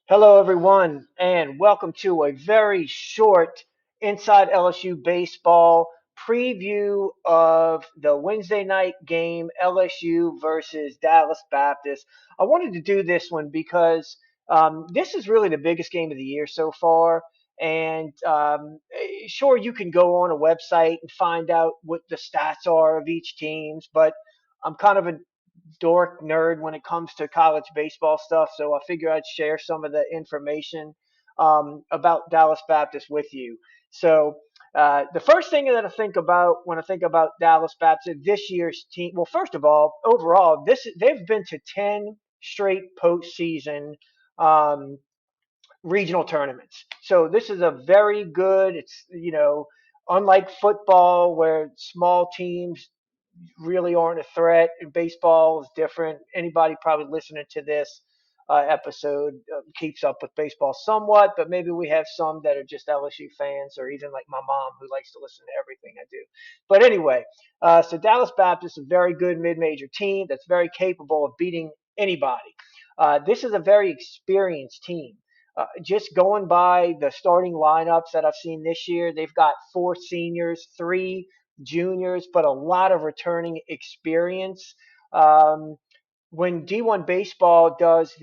Hello, everyone, and welcome to a very short Inside LSU Baseball preview of the Wednesday night game, LSU versus Dallas Baptist. I wanted to do this one because this is really the biggest game of the year so far. And sure, you can go on a website and find out what the stats are of each teams, but I'm kind of a dork nerd when it comes to college baseball stuff, so I figure I'd share some of the information about Dallas Baptist with you. So the first thing that I think about when I think about Dallas Baptist this year's team, well, first of all, overall, this they've been to 10 straight postseason um, regional tournaments. So this is a very good. It's unlike football where small teams really aren't a threat. Baseball is different. Anybody probably listening to this episode keeps up with baseball somewhat, but maybe we have some that are just LSU fans, or even like my mom who likes to listen to everything I do. But anyway, so Dallas Baptist is a very good mid-major team that's very capable of beating anybody. This is a very experienced team. Just going by the starting lineups that I've seen this year, they've got four seniors, three juniors, but a lot of returning experience. Um, when D1 Baseball does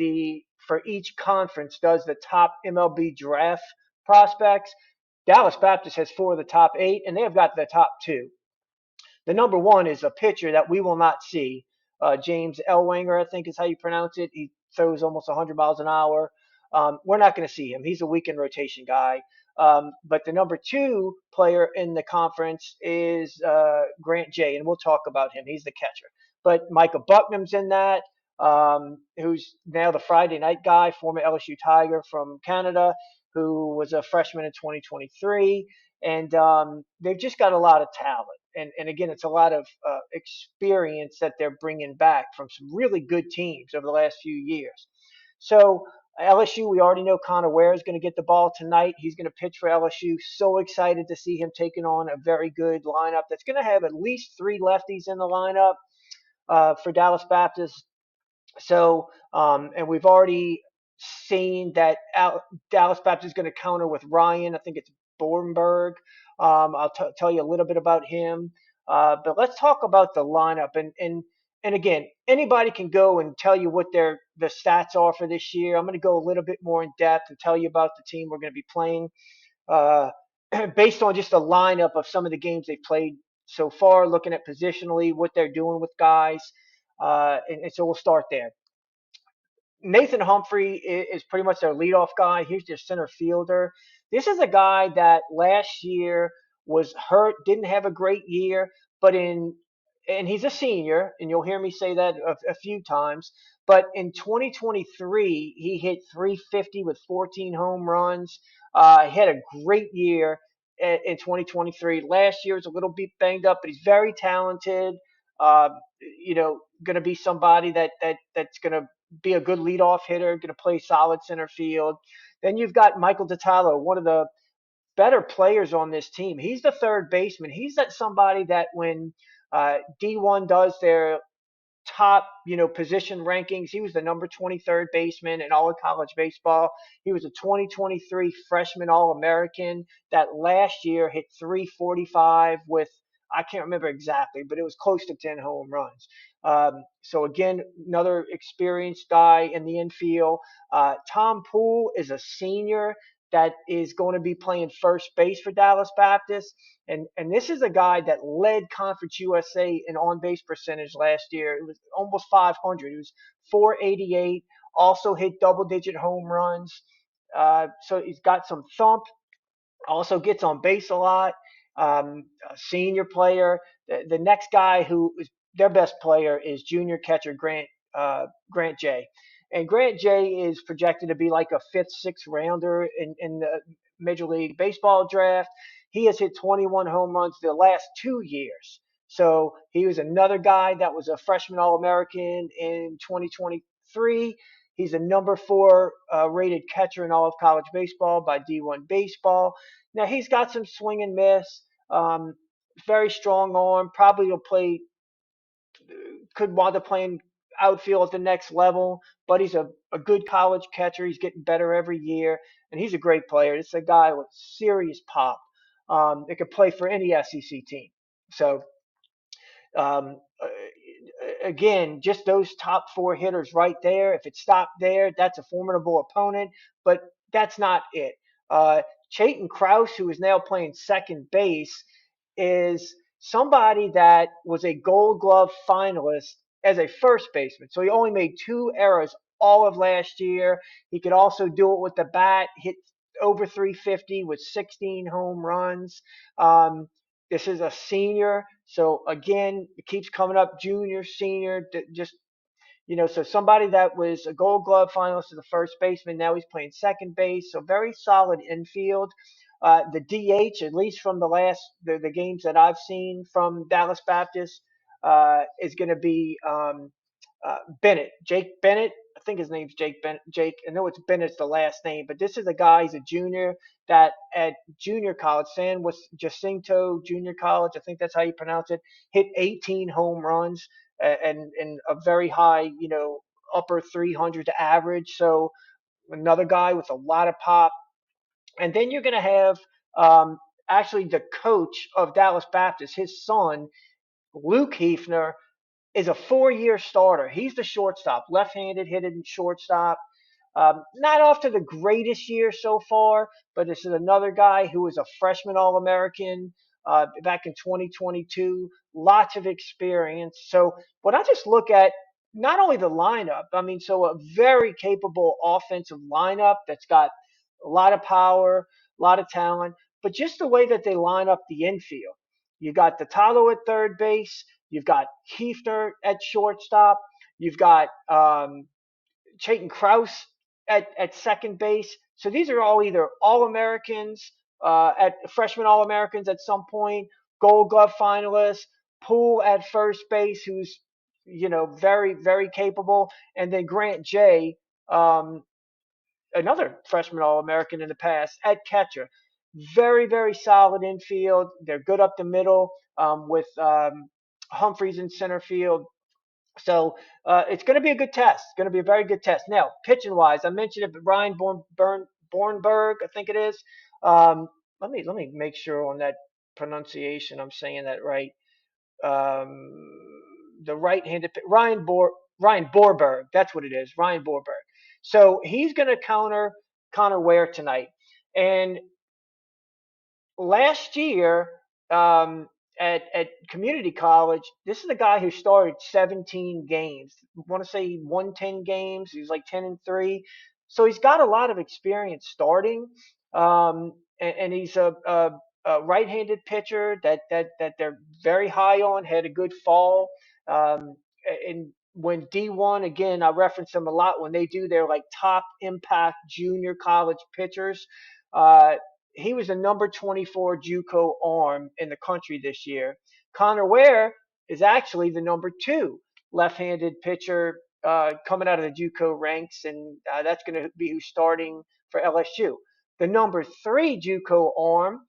for each conference, does the top MLB draft prospects, Dallas Baptist has four of the top eight, and they've got the top two. The number one is a pitcher that we will not see. James Elwanger, I think is how you pronounce it. He throws almost 100 miles an hour. We're not going to see him. He's a weekend rotation guy. But the number two player in the conference is Grant J, and we'll talk about him. He's the catcher. But Micah Bucknam's in that, who's now the Friday night guy, former LSU Tiger from Canada, who was a freshman in 2023. And they've just got a lot of talent. And again, it's a lot of experience that they're bringing back from some really good teams over the last few years. So LSU, we already know Connor Ware is going to get the ball tonight. He's going to pitch for LSU. So excited to see him taking on a very good lineup that's going to have at least three lefties in the lineup for Dallas Baptist. So, and we've already seen that Dallas Baptist is going to counter with Ryan. I think it's Bornberg. I'll tell you a little bit about him. But let's talk about the lineup. And again, anybody can go and tell you what the stats are for this year. I'm going to go a little bit more in depth and tell you about the team we're going to be playing uh, based on just a lineup of some of the games they've played so far, looking at positionally what they're doing with guys. And so we'll start there. Nathan Humphrey is pretty much their leadoff guy. He's their center fielder. This is a guy that last year was hurt, didn't have a great year, but and he's a senior, and you'll hear me say that a few times. But in 2023, he hit 350 with 14 home runs. He had a great year in 2023. Last year was a little bit banged up, but he's very talented. Uh, going to be somebody that's going to be a good leadoff hitter, going to play solid center field. Then you've got Michael Detallo, one of the better players on this team. He's the third baseman. He's that somebody that when D1 does their top, position rankings, he was the number 23rd baseman in all of college baseball. He was a 2023 freshman All-American that last year hit 345 with, I can't remember exactly, but it was close to 10 home runs. So again, another experienced guy in the infield. Tom Poole is a senior that is going to be playing first base for Dallas Baptist. And this is a guy that led Conference USA in on base percentage last year. It was almost 500. It was 488. Also hit double digit home runs. So he's got some thump. Also gets on base a lot. A senior player. The next guy who is their best player is junior catcher Grant J. And Grant J is projected to be like a fifth, sixth rounder in the Major League Baseball draft. He has hit 21 home runs the last 2 years. So he was another guy that was a freshman All-American in 2023. He's a number four rated catcher in all of college baseball by D1 Baseball. Now he's got some swing and miss. Very strong arm. Probably will play. Could wind up playing outfield at the next level, but he's a good college catcher. He's getting better every year, and he's a great player. It's a guy with serious pop. That could play for any SEC team. So again, just those top four hitters right there. If it stopped there, that's a formidable opponent, but that's not it. Uh, Chayton Krause, who is now playing second base, is somebody that was a Gold Glove finalist as a first baseman. So he only made two errors all of last year. He could also do it with the bat, hit over 350 with 16 home runs. This is a senior, so again, it keeps coming up, junior, senior, just so somebody that was a Gold Glove finalist as a first baseman, now he's playing second base. So very solid infield. The DH, at least from the games that I've seen from Dallas Baptist, is going to be Bennett, Jake Bennett. I think his name's Jake Bennett. Jake, I know it's Bennett's the last name, but this is a guy. He's a junior that at junior college, San was Jacinto Junior College. I think that's how you pronounce it. Hit 18 home runs and a very high, upper 300 average. So another guy with a lot of pop. And then you're going to have actually the coach of Dallas Baptist, his son, Luke Hefner, is a 4-year starter. He's the shortstop, left-handed hitting shortstop. Not off to the greatest year so far, but this is another guy who was a freshman All-American back in 2022. Lots of experience. So when I just look at not only the lineup, I mean, so a very capable offensive lineup that's got a lot of power, a lot of talent, but just the way that they line up the infield. You got the Talo at third base. You've got Hefner at shortstop. You've got Chayton Krause at second base. So these are all either All Americans, at freshman All Americans at some point, Gold Glove finalists, Poole at first base, who's very very capable, and then Grant J, another freshman All American in the past at catcher. Very very solid infield. They're good up the middle with Humphreys in center field. So it's going to be a good test. It's going to be a very good test. Now, pitching wise, I mentioned it, but Ryan Bornberg, I think it is. Let me make sure on that pronunciation. I'm saying that right. The right-handed Ryan Borberg. That's what it is. Ryan Borberg. So he's going to counter Connor Ware tonight. And last year at community college, this is a guy who started 17 games. I want to say he won 10 games. He was like 10-3, so he's got a lot of experience starting. And he's a right-handed pitcher that they're very high on. Had a good fall. And when D1, again, I reference them a lot when they do their like top impact junior college pitchers. Uh, he was the number 24 JUCO arm in the country this year. Connor Ware is actually the number two left-handed pitcher coming out of the JUCO ranks, and that's going to be who's starting for LSU. The number three JUCO arm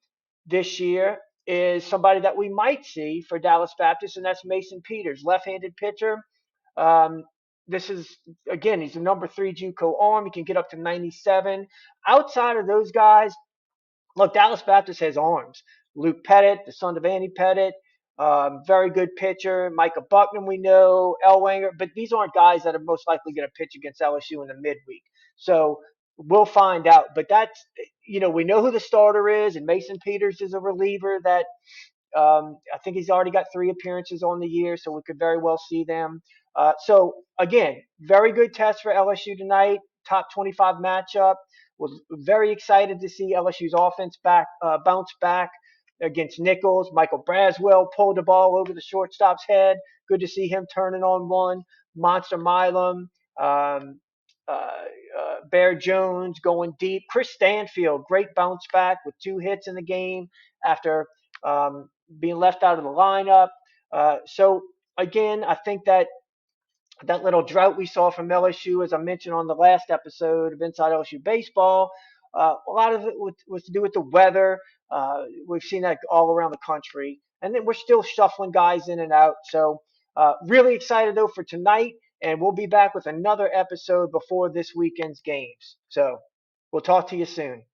this year is somebody that we might see for Dallas Baptist, and that's Mason Peters, left-handed pitcher. Um, this is again, he's the number three JUCO arm. He can get up to 97. Outside of those guys, look, Dallas Baptist has arms. Luke Pettit, the son of Andy Pettit, very good pitcher. Micah Buckman, we know, Elwanger, but these aren't guys that are most likely going to pitch against LSU in the midweek. So we'll find out. But that's, we know who the starter is, and Mason Peters is a reliever that I think he's already got 3 appearances on the year, so we could very well see them. So again, very good test for LSU tonight. Top 25 matchup. Was very excited to see LSU's offense bounce back against Nichols. Michael Braswell pulled the ball over the shortstop's head. Good to see him turning on one. Monster Milam, um, Bear Jones going deep. Chris Stanfield, great bounce back with 2 hits in the game after being left out of the lineup. So again, I think that little drought we saw from LSU, as I mentioned on the last episode of Inside LSU Baseball, a lot of it was to do with the weather. We've seen that all around the country. And then we're still shuffling guys in and out. So really excited, though, for tonight. And we'll be back with another episode before this weekend's games. So we'll talk to you soon.